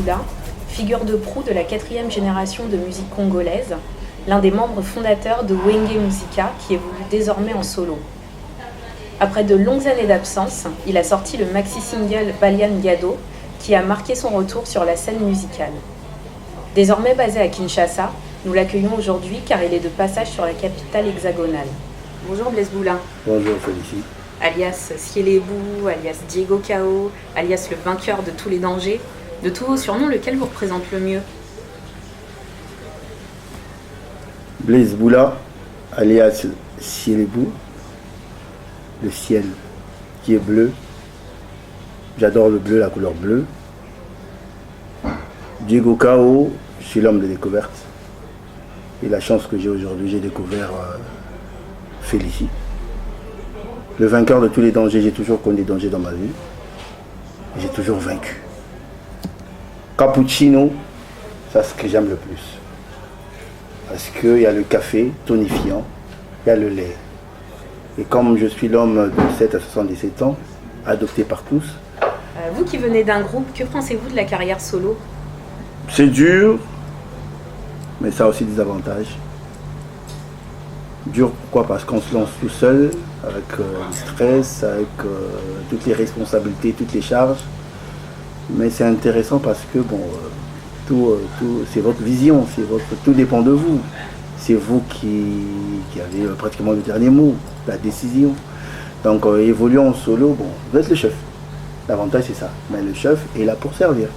Boula, figure de proue de la 4e génération de musique congolaise, l'un des membres fondateurs de Wenge Musica qui évolue désormais en solo. Après de longues années d'absence, il a sorti le maxi-single Balian Gado qui a marqué son retour sur la scène musicale. Désormais basé à Kinshasa, nous l'accueillons aujourd'hui car il est de passage sur la capitale hexagonale. Bonjour Blaise Boula. Bonjour Félicie. Alias Sielebou, alias Diego Cao, alias le vainqueur de tous les dangers. De tous vos surnoms, lequel vous représente le mieux? Blaise Boula, alias Sielebou, le ciel qui est bleu. J'adore le bleu, la couleur bleue. Diego Cao, je suis l'homme de découverte. Et la chance que j'ai aujourd'hui, j'ai découvert Félicie. Le vainqueur de tous les dangers, j'ai toujours connu des dangers dans ma vie. J'ai toujours vaincu. Cappuccino, c'est ce que j'aime le plus. Parce qu'il y a le café tonifiant, il y a le lait. Et comme je suis l'homme de 7 à 77 ans, adopté par tous. Vous qui venez d'un groupe, que pensez-vous de la carrière solo? C'est dur, mais ça a aussi des avantages. Dur pourquoi? Parce qu'on se lance tout seul, avec le stress, avec toutes les responsabilités, toutes les charges. Mais c'est intéressant parce que bon, c'est votre vision, tout dépend de vous. C'est vous qui avez pratiquement le dernier mot, la décision. Donc évoluer en solo, bon, vous êtes le chef. L'avantage c'est ça, mais le chef est là pour servir.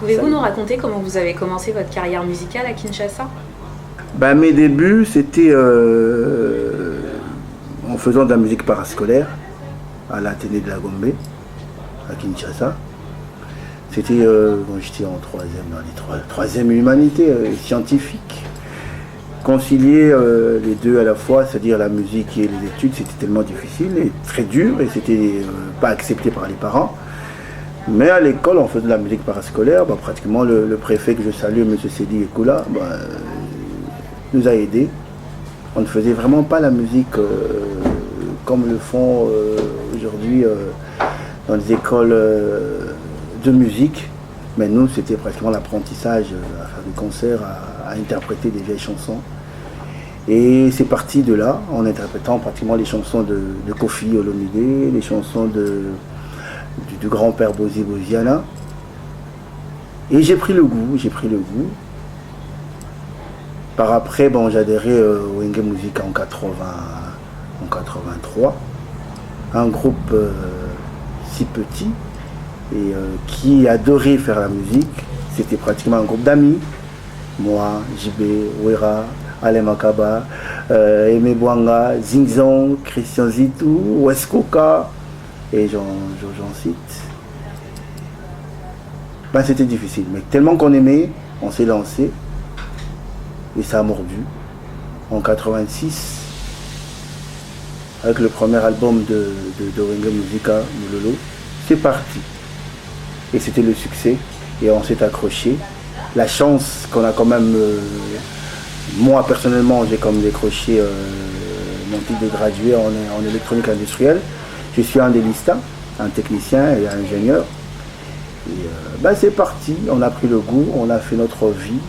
Pouvez-vous nous raconter comment vous avez commencé votre carrière musicale à Kinshasa? Mes débuts, c'était en faisant de la musique parascolaire à l'Athénée de la Gombe, à Kinshasa. C'était, j'étais en troisième humanité, scientifique. Concilier les deux à la fois, c'est-à-dire la musique et les études, c'était tellement difficile et très dur et c'était pas accepté par les parents. Mais à l'école, on faisait de la musique parascolaire. Pratiquement le préfet que je salue, M. Sedi Ekoula, nous a aidés. On ne faisait vraiment pas la musique comme le font aujourd'hui dans les écoles de musique. Mais nous, c'était pratiquement l'apprentissage à faire des concerts, à interpréter des vieilles chansons. Et c'est parti de là, en interprétant pratiquement les chansons de Kofi Olomide, les chansons du grand-père Bozi Boziana. Et j'ai pris le goût. Par après, j'ai adhéré au Wenge Musica en 83, un groupe si petit et qui adorait faire la musique. C'était pratiquement un groupe d'amis. Moi, JB, Wera, Alain Makaba, Aimé Bouanga, Zingzong, Christian Zitou, Weskoka, et j'en cite. C'était difficile, mais tellement qu'on aimait, on s'est lancé. Et ça a mordu. En 86, avec le premier album de Wenge Musica, Moulolo, c'est parti. Et c'était le succès. Et on s'est accroché. La chance qu'on a quand même, moi personnellement, j'ai comme décroché mon titre de gradué en électronique industrielle. Je suis un délista, un technicien et un ingénieur. Et c'est parti, on a pris le goût, on a fait notre vie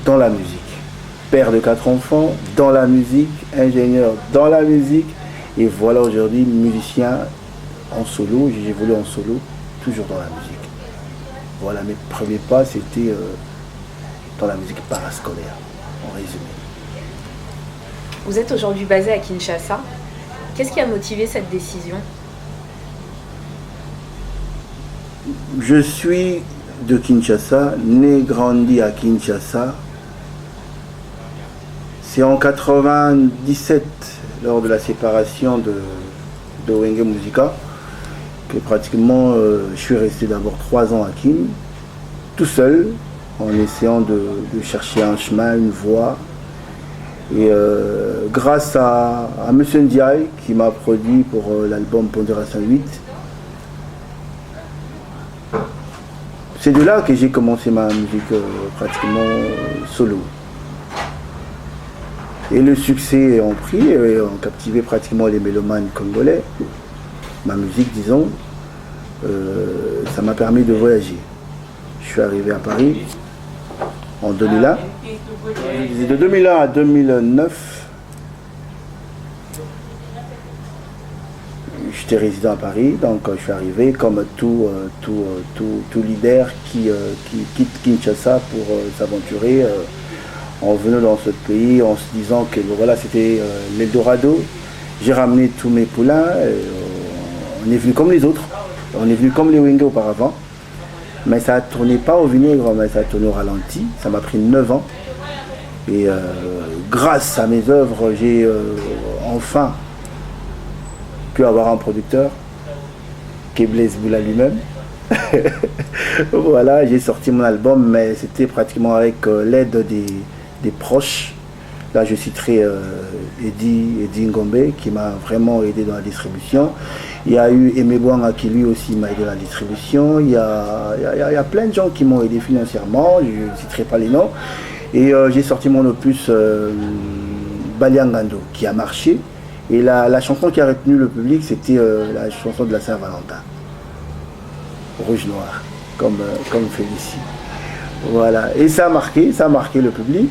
dans la musique. Père de 4 enfants, dans la musique, ingénieur dans la musique. Et voilà aujourd'hui musicien en solo, j'ai évolué en solo, toujours dans la musique. Voilà, mes premiers pas, c'était dans la musique parascolaire, en résumé. Vous êtes aujourd'hui basé à Kinshasa. Qu'est-ce qui a motivé cette décision? Je suis de Kinshasa, né, grandi à Kinshasa. C'est en 97, lors de la séparation de Wenge Musica, que pratiquement je suis resté d'abord 3 ans à Kin, tout seul, en essayant de chercher un chemin, une voie. Et grâce à M. Ndiaye, qui m'a produit pour l'album Pondération 8, c'est de là que j'ai commencé ma musique pratiquement solo. Et le succès en pris et ont captivé pratiquement les mélomanes congolais. Ma musique, disons. ça m'a permis de voyager. Je suis arrivé à Paris en 2001. De 2001 à 2009, j'étais résident à Paris, donc je suis arrivé comme tout leader qui quitte Kinshasa pour s'aventurer en venant dans ce pays, en se disant que voilà, c'était l'Eldorado. J'ai ramené tous mes poulains, on est venu comme les autres, on est venu comme les Wenge auparavant, mais ça ne tournait pas au vinaigre, mais ça a tourné au ralenti. Ça m'a pris 9 ans. Et grâce à mes œuvres, j'ai enfin pu avoir un producteur qui est Blaise Boula lui-même. Voilà, j'ai sorti mon album, mais c'était pratiquement avec l'aide des proches. Là, je citerai Eddie Ngombe qui m'a vraiment aidé dans la distribution. Il y a eu Aimé Bouanga qui lui aussi m'a aidé dans la distribution. Il y a plein de gens qui m'ont aidé financièrement, je ne citerai pas les noms. Et j'ai sorti mon opus Baliangando qui a marché. Et la chanson qui a retenu le public, c'était la chanson de la Saint-Valentin. Rouge Noir, comme Félicie. Voilà. Et ça a marqué le public.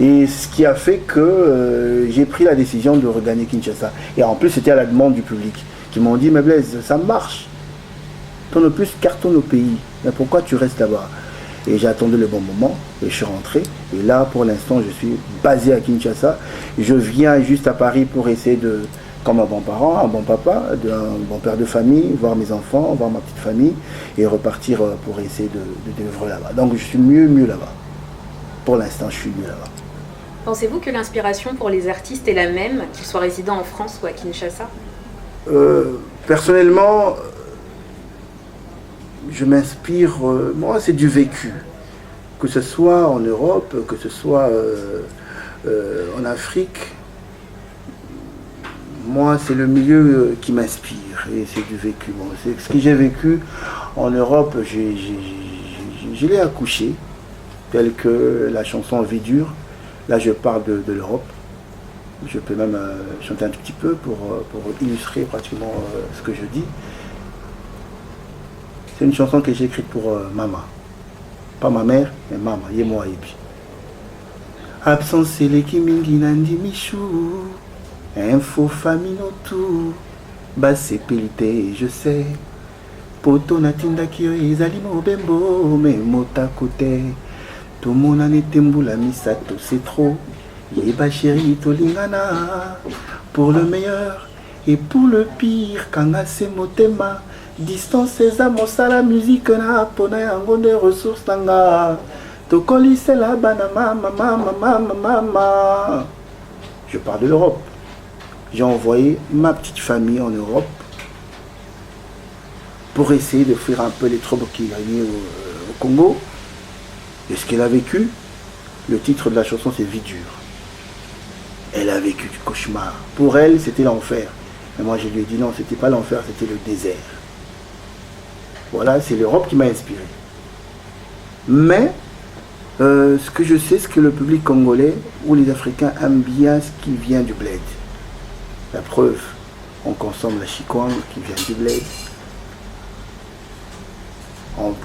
Et ce qui a fait que j'ai pris la décision de regagner Kinshasa. Et en plus, c'était à la demande du public, qui m'ont dit, mais Blaise, ça marche. Ton opus cartonne au pays. Mais pourquoi tu restes là-bas? Et j'ai attendu le bon moment et je suis rentré. Et là, pour l'instant, je suis basé à Kinshasa. Je viens juste à Paris pour essayer de, comme un bon parent, un bon papa, un bon père de famille, voir mes enfants, voir ma petite famille et repartir pour essayer de vivre là-bas. Donc je suis mieux là-bas. Pour l'instant, je suis mieux là-bas. Pensez-vous que l'inspiration pour les artistes est la même, qu'ils soient résidents en France ou à Kinshasa? Personnellement, je m'inspire, moi c'est du vécu, que ce soit en Europe, que ce soit en Afrique. Moi c'est le milieu qui m'inspire et c'est du vécu. Bon, c'est ce que j'ai vécu en Europe, je l'ai accouché, tel que la chanson Vie dure. Là je parle de l'Europe. Je peux même chanter un tout petit peu pour illustrer pratiquement ce que je dis. C'est une chanson que j'ai écrite pour maman. Pas ma mère, mais maman, yé-moi yébi. Absence c'est l'équipe mingi nandi michou. Info famille no tout. Bas c'est pelité, je sais. Poto natinda kyo ezali mobembo, mais mota kote. Tout mon ane temboula misato, c'est trop. Yeba chéri tolingana. Pour le meilleur et pour le pire, kanga se motema. Distance eza mosala musique na pona yango nde ressources nanga. Tokolise la bana mama. Je parle de l'Europe. J'ai envoyé ma petite famille en Europe pour essayer de fuir un peu les troubles qui gagnaient au Congo. Et ce qu'elle a vécu, le titre de la chanson c'est Vie dure. Elle a vécu du cauchemar. Pour elle, c'était l'enfer. Mais moi, je lui ai dit non, c'était pas l'enfer, c'était le désert. Voilà, c'est l'Europe qui m'a inspiré. Mais, ce que je sais, c'est que le public congolais ou les Africains aiment bien ce qui vient du bled. La preuve, on consomme la chikwang qui vient du bled.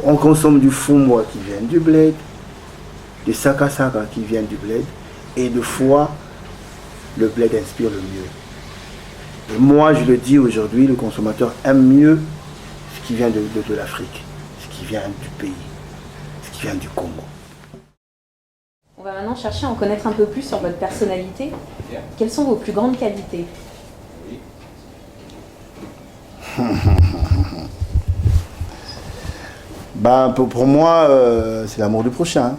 On consomme du fumwa qui vient du bled, du sakasaka qui vient du bled, et de fois, le bled inspire le mieux. Et moi, je le dis aujourd'hui, le consommateur aime mieux ce qui vient de l'Afrique, ce qui vient du pays, ce qui vient du Congo. On va maintenant chercher à en connaître un peu plus sur votre personnalité. Quelles sont vos plus grandes qualités? Ben, pour moi, c'est l'amour du prochain.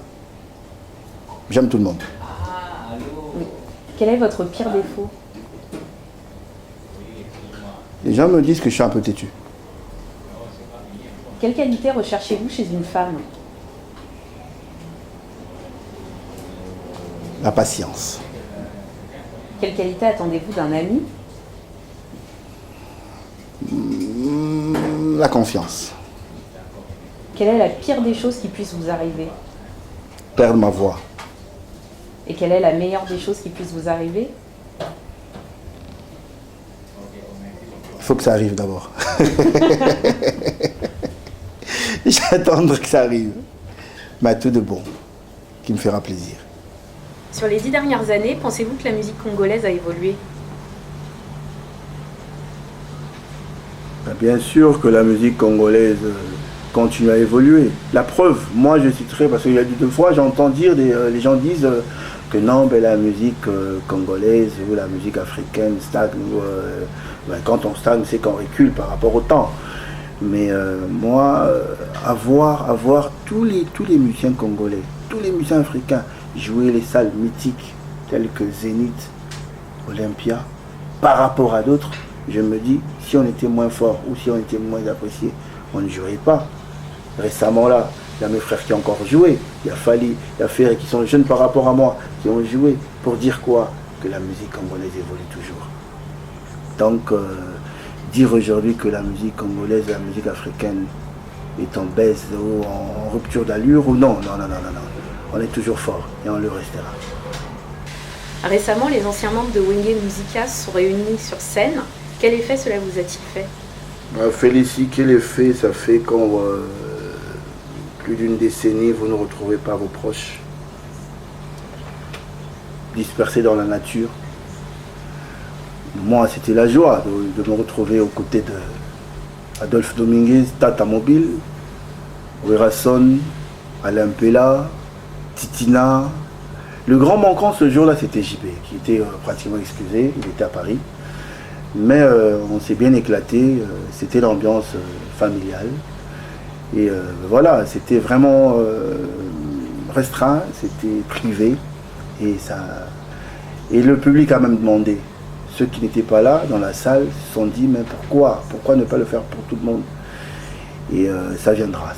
J'aime tout le monde. Quel est votre pire défaut? Les gens me disent que je suis un peu têtu. Quelle qualité recherchez-vous chez une femme? La patience. Quelle qualité attendez-vous d'un ami? La confiance. Quelle est la pire des choses qui puissent vous arriver? Perdre ma voix. Et quelle est la meilleure des choses qui puissent vous arriver? Il faut que ça arrive d'abord. J'attendrai que ça arrive. Mais tout de bon, qui me fera plaisir. Sur les 10 dernières années, pensez-vous que la musique congolaise a évolué? Bien sûr que la musique congolaise continue à évoluer. La preuve, moi je citerai, parce qu'il y a deux fois j'entends dire, les gens disent que non, ben, la musique congolaise ou la musique africaine stagne. Ben, quand on stagne, c'est qu'on recule par rapport au temps. Mais moi, avoir tous les musiciens congolais, tous les musiciens africains jouer les salles mythiques telles que Zénith, Olympia, par rapport à d'autres, je me dis, si on était moins fort ou si on était moins apprécié, on ne jouerait pas. Récemment là, il y a mes frères qui ont encore joué, il y a Fali, il y a Ferré qui sont jeunes par rapport à moi, qui ont joué, pour dire quoi? Que la musique congolaise évolue toujours. Donc, dire aujourd'hui que la musique congolaise, la musique africaine est en baisse ou en rupture d'allure, ou non. On est toujours fort et on le restera. Récemment, les anciens membres de Wenge Musica se sont réunis sur scène. Quel effet cela vous a-t-il fait? Félicie, quel effet ça fait quand plus d'une décennie vous ne retrouvez pas vos proches dispersés dans la nature? Moi, c'était la joie de me retrouver aux côtés de Adolphe Dominguez, Tata Mobile, Werason, Alain Pella, Titina. Le grand manquant ce jour-là, c'était JB, qui était pratiquement excusé, il était à Paris. Mais on s'est bien éclaté, c'était l'ambiance familiale. Et voilà, c'était vraiment restreint, c'était privé. Et le public a même demandé. Ceux qui n'étaient pas là, dans la salle, se sont dit, mais pourquoi ne pas le faire pour tout le monde? Et ça viendra.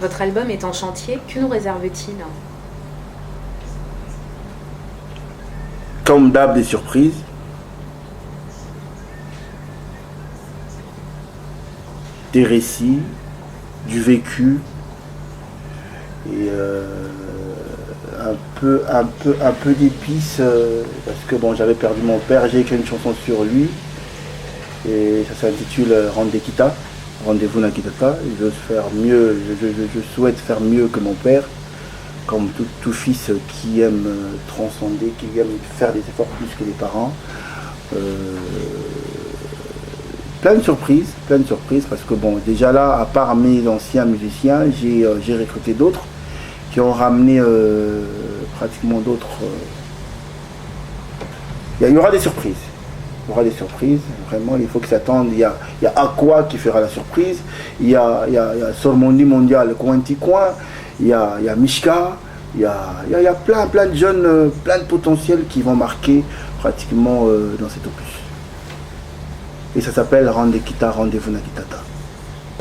Votre album est en chantier, que nous réserve-t-il? Comme d'hab, des surprises. Des récits, du vécu. Et un peu d'épices, parce que bon, j'avais perdu mon père, j'ai écrit une chanson sur lui. Et ça s'intitule Rendekita, Rendez-vous Nakitata. Je veux faire mieux, je souhaite faire mieux que mon père, comme tout fils qui aime transcender, qui aime faire des efforts plus que les parents. Plein de surprises, parce que bon, déjà là, à part mes anciens musiciens, j'ai recruté d'autres qui ont ramené pratiquement d'autres. Il y aura des surprises. Vraiment, il faut qu'ils s'attendent. Il y a Aqua qui fera la surprise, il y a Sormondi Mondial, Cointi Coin, il y a Mishka, il y a plein de jeunes, plein de potentiels qui vont marquer pratiquement dans cet opus. Et ça s'appelle Rendekita, Rendez-vous Nakitata.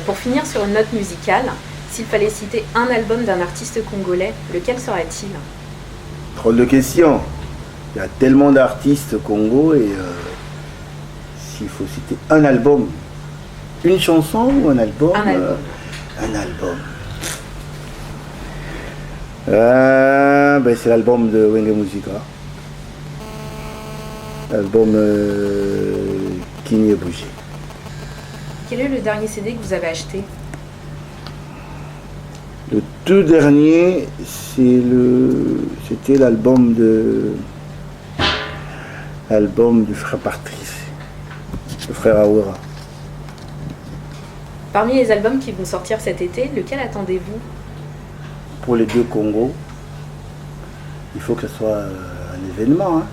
Pour finir sur une note musicale, s'il fallait citer un album d'un artiste congolais, lequel serait-il? Drôle de question. Il y a tellement d'artistes Congo et s'il faut citer un album, une chanson ou un album? Un album. C'est l'album de Wenge Musica. L'album qui n'y est bougé. Quel est le dernier CD que vous avez acheté? Le tout dernier, c'était l'album du frère Patrice, le frère Aouera. Parmi les albums qui vont sortir cet été, lequel attendez-vous? Pour les deux Congos, il faut que ce soit un événement. Hein.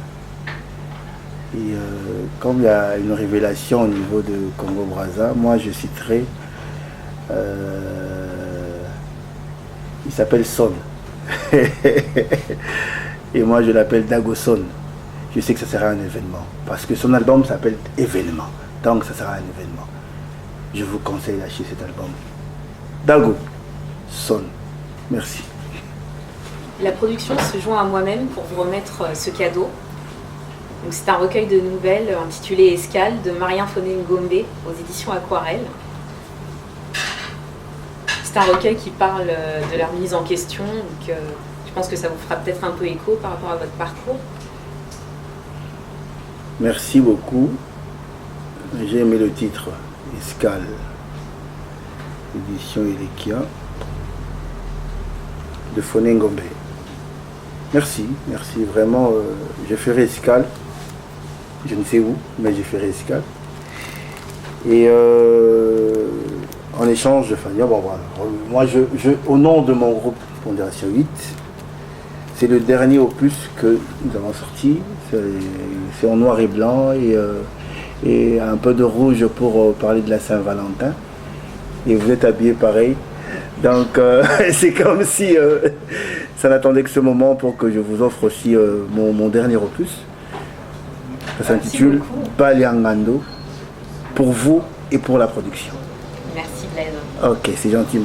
Et comme il y a une révélation au niveau de Congo-Brazza, moi je citerai, il s'appelle Son. Et moi je l'appelle Dagoson. Je sais que ça sera un événement, parce que son album s'appelle Événement, donc ça sera un événement. Je vous conseille d'acheter cet album. Dago, Son. Merci. La production se joint à moi-même pour vous remettre ce cadeau. Donc c'est un recueil de nouvelles intitulé Escale de Marien Foné Ngombe aux éditions Aquarelle. C'est un recueil qui parle de la remise en question, donc je pense que ça vous fera peut-être un peu écho par rapport à votre parcours. Merci beaucoup. J'ai aimé le titre, Escale, édition Elekia, de Foné Ngombe. Merci, merci, vraiment, je ferai escale, je ne sais où, mais je ferai escale. Et en échange de Fania, bon, voilà. Moi, au nom de mon groupe Pondération 8, c'est le dernier opus que nous avons sorti. C'est en noir et blanc et un peu de rouge pour parler de la Saint-Valentin. Et vous êtes habillés pareil. Donc c'est comme si ça n'attendait que ce moment pour que je vous offre aussi mon dernier opus. Ça s'intitule Baliangando, pour vous et pour la production. Merci Blaise. Ok, c'est gentil.